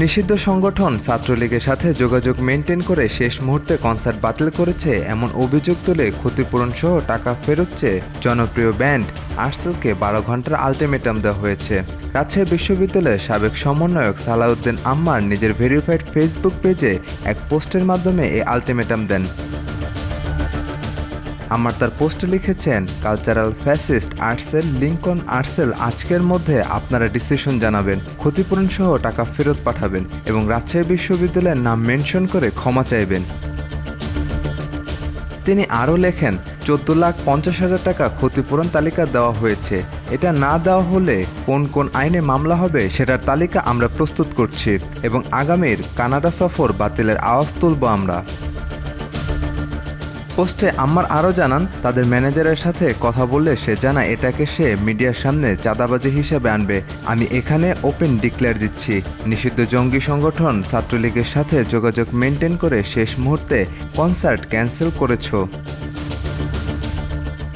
নিষিদ্ধ সংগঠন ছাত্রলীগের সাথে যোগাযোগ মেনটেন করে শেষ মুহূর্তে কনসার্ট বাতিল করেছে এমন অভিযোগ তুলে ক্ষতিপূরণ সহ টাকা ফেরত চেয়ে জনপ্রিয় ব্যান্ড আর্টসেলকে 12 ঘন্টার আলটিমেটাম দেওয়া হয়েছে। রাজশাহী বিশ্ববিদ্যালয়ের সাবেক সমন্বয়ক সালাউদ্দিন আম্মার নিজের ভেরিফাইড ফেসবুক পেজে এক পোস্টের মাধ্যমে এই আলটিমেটাম দেন। আমার তার পোস্টে লিখেছেন, cultural fascist Artcell Lincoln Artcell আজকের মধ্যে আপনারা ডিসিশন জানাবেন, ক্ষতিপূরণ সহ টাকা ফেরত পাঠাবেন এবং রাজশাহী বিশ্ববিদ্যালয়ের নাম মেনশন করে ক্ষমা চাইবেন। তিনি আরও লেখেন, 14,50,000 টাকা ক্ষতিপূরণ তালিকা দেওয়া হয়েছে। এটা না দেওয়া হলে কোন কোন আইনে মামলা হবে সেটার তালিকা আমরা প্রস্তুত করছি এবং আগামীর কানাডা সফর বাতিলের আওয়াজ তুলব আমরা। পোস্টে আম্মার আরও জানান, তাদের ম্যানেজারের সাথে কথা বললে সে জানায় এটাকে সে মিডিয়ার সামনে চাঁদাবাজি হিসেবে আনবে। আমি এখানে ওপেন ডিক্লেয়ার দিচ্ছি, নিষিদ্ধ জঙ্গি সংগঠন ছাত্রলীগের সাথে যোগাযোগ মেনটেন করে শেষ মুহূর্তে কনসার্ট ক্যান্সেল করেছো।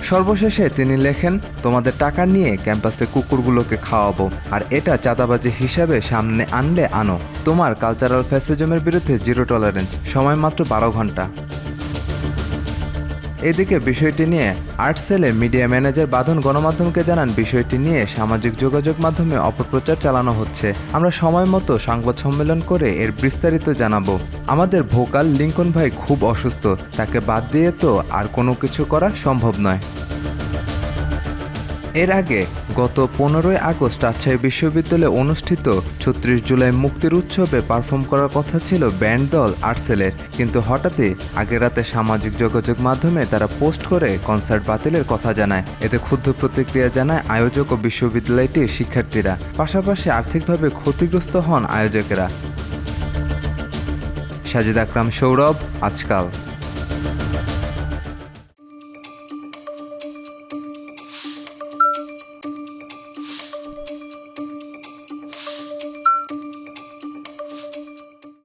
সর্বশেষে তিনি লেখেন, তোমাদের টাকা নিয়ে ক্যাম্পাসে কুকুরগুলোকে খাওয়াবো, আর এটা চাঁদাবাজি হিসাবে সামনে আনলে আনো। তোমার কালচারাল ফ্যাসিজমের বিরুদ্ধে জিরো টলারেন্স, সময় মাত্র 12 ঘন্টা। এদিকে বিষয়টি নিয়ে আর্টসেলের মিডিয়া ম্যানেজার বাঁধন গণমাধ্যমকে জানান, বিষয়টি নিয়ে সামাজিক যোগাযোগ মাধ্যমে অপপ্রচার চালানো হচ্ছে। আমরা সময় মতো সংবাদ সম্মেলন করে এর বিস্তারিত জানাবো। আমাদের ভোকাল লিঙ্কন ভাই খুব অসুস্থ, তাকে বাদ দিয়ে তো আর কোনো কিছু করা সম্ভব নয়। এর আগে গত 15ই আগস্ট রাজশাহী বিশ্ববিদ্যালয়ে অনুষ্ঠিত 36 জুলাই মুক্তির উৎসবে পারফর্ম করার কথা ছিল ব্যান্ড দল আর্টসেলের, কিন্তু হঠাৎই আগের রাতে সামাজিক যোগাযোগ মাধ্যমে তারা পোস্ট করে কনসার্ট বাতিলের কথা জানায়। এতে ক্ষুব্ধ প্রতিক্রিয়া জানায় আয়োজক ও বিশ্ববিদ্যালয়টির শিক্ষার্থীরা। পাশাপাশি আর্থিকভাবে ক্ষতিগ্রস্ত হন আয়োজকেরা। সাজিদ আকরাম, সৌরভ, আজকাল।